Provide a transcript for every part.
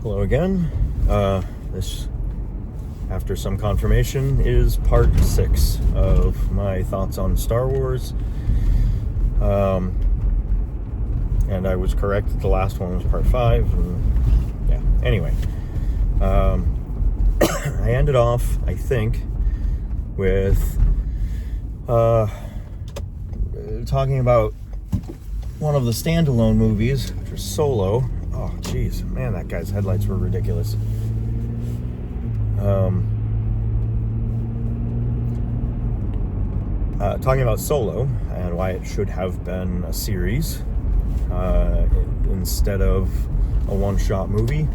Hello again. This, after some confirmation, is part 6 of my thoughts on Star Wars. And I was correct. The last one was part 5. And yeah. Anyway, I ended off, I think, with talking about one of the standalone movies, which was Solo. Oh, jeez. Man, that guy's headlights were ridiculous. Talking about Solo and why it should have been a series instead of a one-shot movie.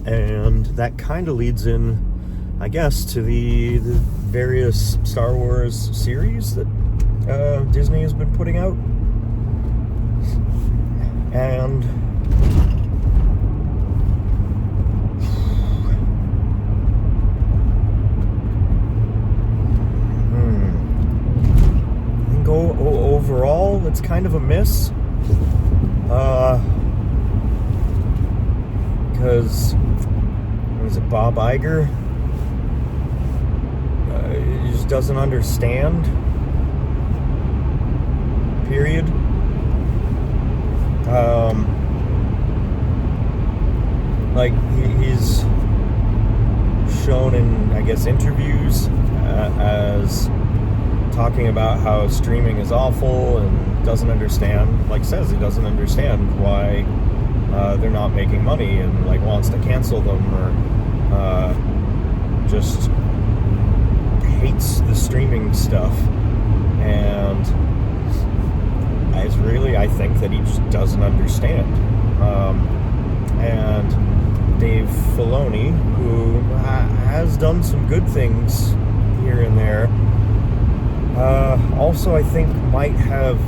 And that kind of leads in, I guess, to the various Star Wars series that Disney has been putting out. And I think overall it's kind of a miss. Because was it Bob Iger? He just doesn't understand. Period. Like he's shown in, I guess, interviews as talking about how streaming is awful and doesn't understand. Like says he doesn't understand why they're not making money and like wants to cancel them or just hates the streaming stuff. And I think that he just doesn't understand. And Dave Filoni, who has done some good things here and there, also I think might have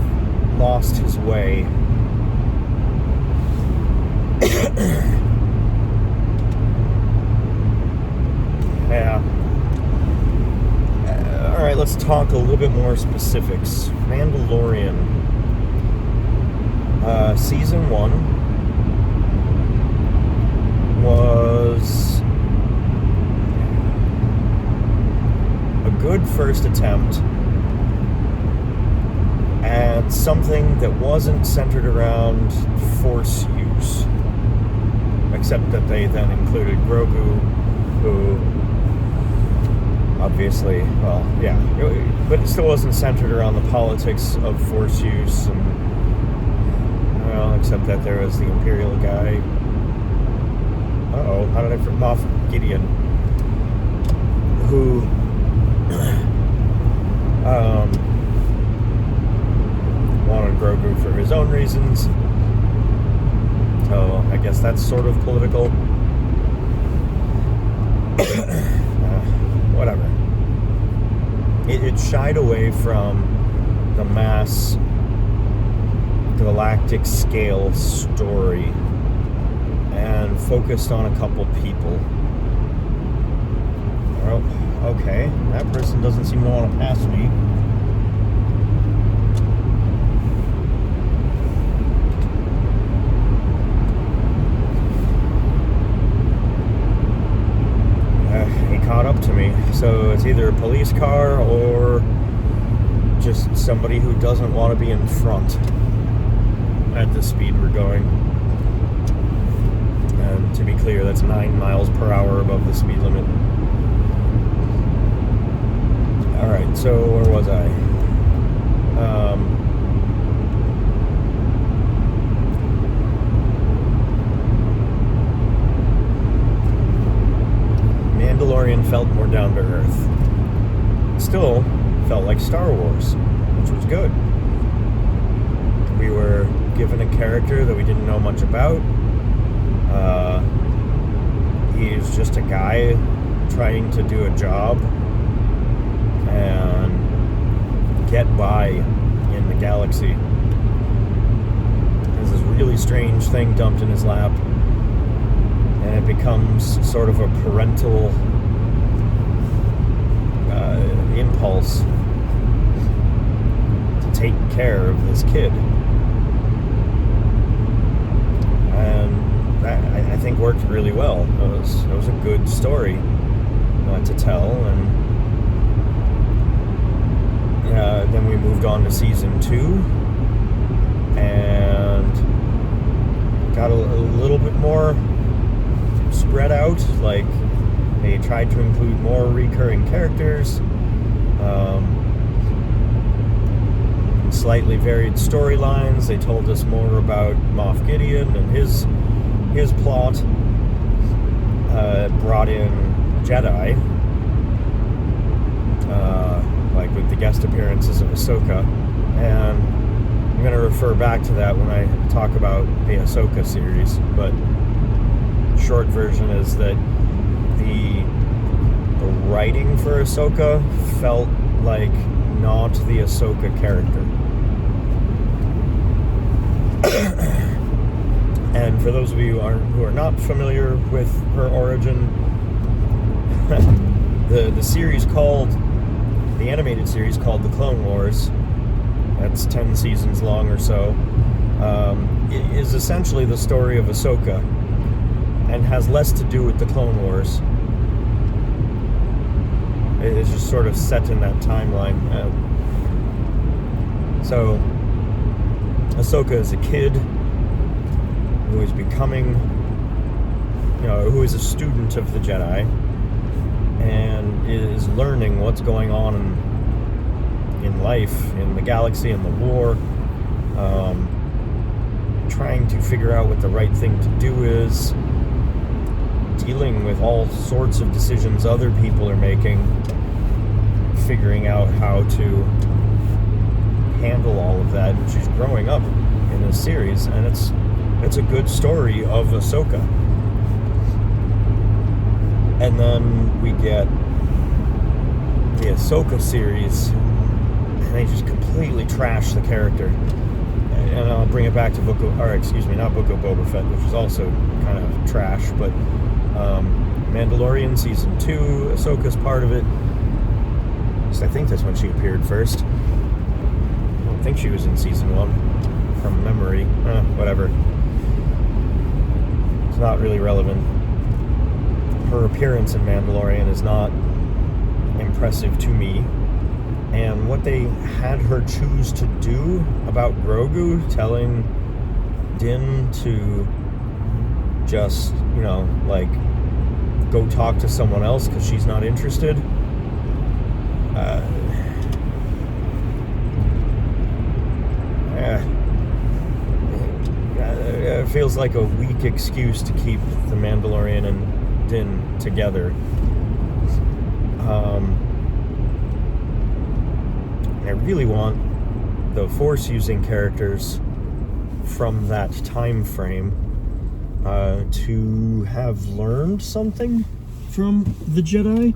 lost his way. Yeah. Alright, let's talk a little bit more specifics. Mandalorian. Season 1 was a good first attempt at something that wasn't centered around Force use. Except that they then included Grogu, who obviously, well, yeah, but it still wasn't centered around the politics of Force use, and well, except that there was the Imperial guy. How did I forget? Moff Gideon, who wanted Grogu for his own reasons. So I guess that's sort of political. Whatever. It shied away from the mass galactic scale story and focused on a couple people. Oh, okay. That person doesn't seem to want to pass me. Caught up to me, so it's either a police car or just somebody who doesn't want to be in front at the speed we're going. And to be clear, that's 9 miles per hour above the speed limit. Alright, so where was I? Mandalorian felt more down to earth. Still felt like Star Wars, which was good. We were given a character that we didn't know much about. He's just a guy trying to do a job and get by in the galaxy. There's this really strange thing dumped in his lap, and it becomes sort of a parental impulse to taking care of this kid. And I think worked really well. It was a good story to tell. And then we moved on to season 2 and got a little bit more spread out. Like, they tried to include more recurring characters, slightly varied storylines. They told us more about Moff Gideon and his plot. Brought in Jedi, like with the guest appearances of Ahsoka, and I'm going to refer back to that when I talk about the Ahsoka series. But short version is that the writing for Ahsoka felt like not the Ahsoka character. And for those of you who are not familiar with her origin, the series called, the animated series called The Clone Wars, that's 10 seasons long or so, is essentially the story of Ahsoka, and has less to do with the Clone Wars. It's just sort of set in that timeline. So Ahsoka is a kid who is becoming, who is a student of the Jedi and is learning what's going on in life, in the galaxy, in the war, trying to figure out what the right thing to do is, dealing with all sorts of decisions other people are making, figuring out how to handle all of that. And she's growing up in this series, and it's a good story of Ahsoka. And then we get the Ahsoka series, and they just completely trash the character. And I'll bring it back to not Book of Boba Fett, which is also kind of trash, but Mandalorian season 2, Ahsoka's part of it. I think that's when she appeared first. I don't think she was in season 1 from memory. Whatever. It's not really relevant. Her appearance in Mandalorian is not impressive to me. And what they had her choose to do about Grogu, telling Din to just, go talk to someone else because she's not interested. It feels like a weak excuse to keep the Mandalorian and Din together. I really want the Force-using characters from that time frame to have learned something from the Jedi.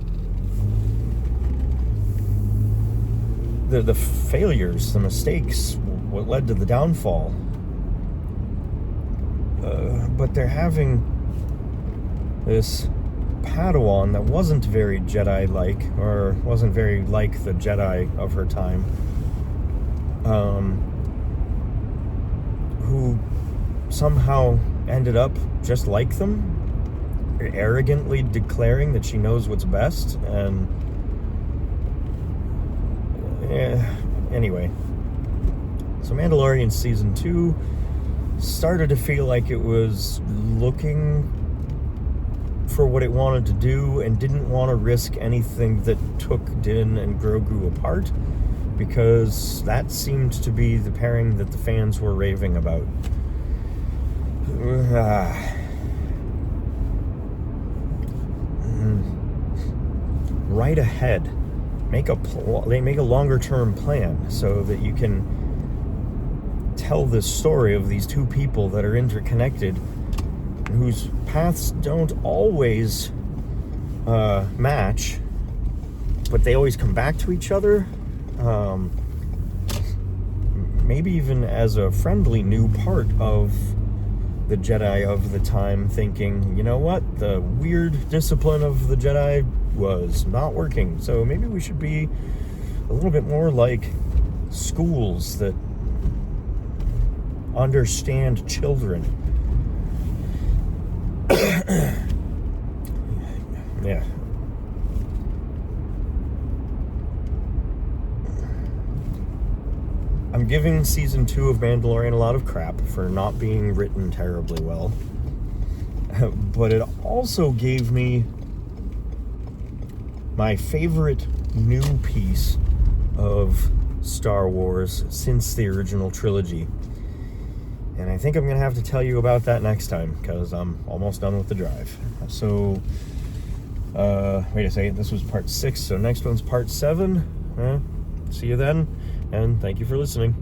The failures, the mistakes, what led to the downfall. But they're having this Padawan that wasn't very Jedi-like, or wasn't very like the Jedi of her time, who somehow ended up just like them, arrogantly declaring that she knows what's best. And anyway, so Mandalorian season 2 started to feel like it was looking for what it wanted to do and didn't want to risk anything that took Din and Grogu apart, because that seemed to be the pairing that the fans were raving about. Right ahead. Make a longer term plan so that you can tell this story of these two people that are interconnected, whose paths don't always match, but they always come back to each other. Maybe even as a friendly new part of the Jedi of the time, thinking, you know what, the weird discipline of the Jedi was not working, so maybe we should be a little bit more like schools that understand children. Yeah. I'm giving season 2 of Mandalorian a lot of crap for not being written terribly well. But it also gave me my favorite new piece of Star Wars since the original trilogy. And I think I'm going to have to tell you about that next time, because I'm almost done with the drive. So, wait a second, this was part 6, so next one's part 7. See you then, and thank you for listening.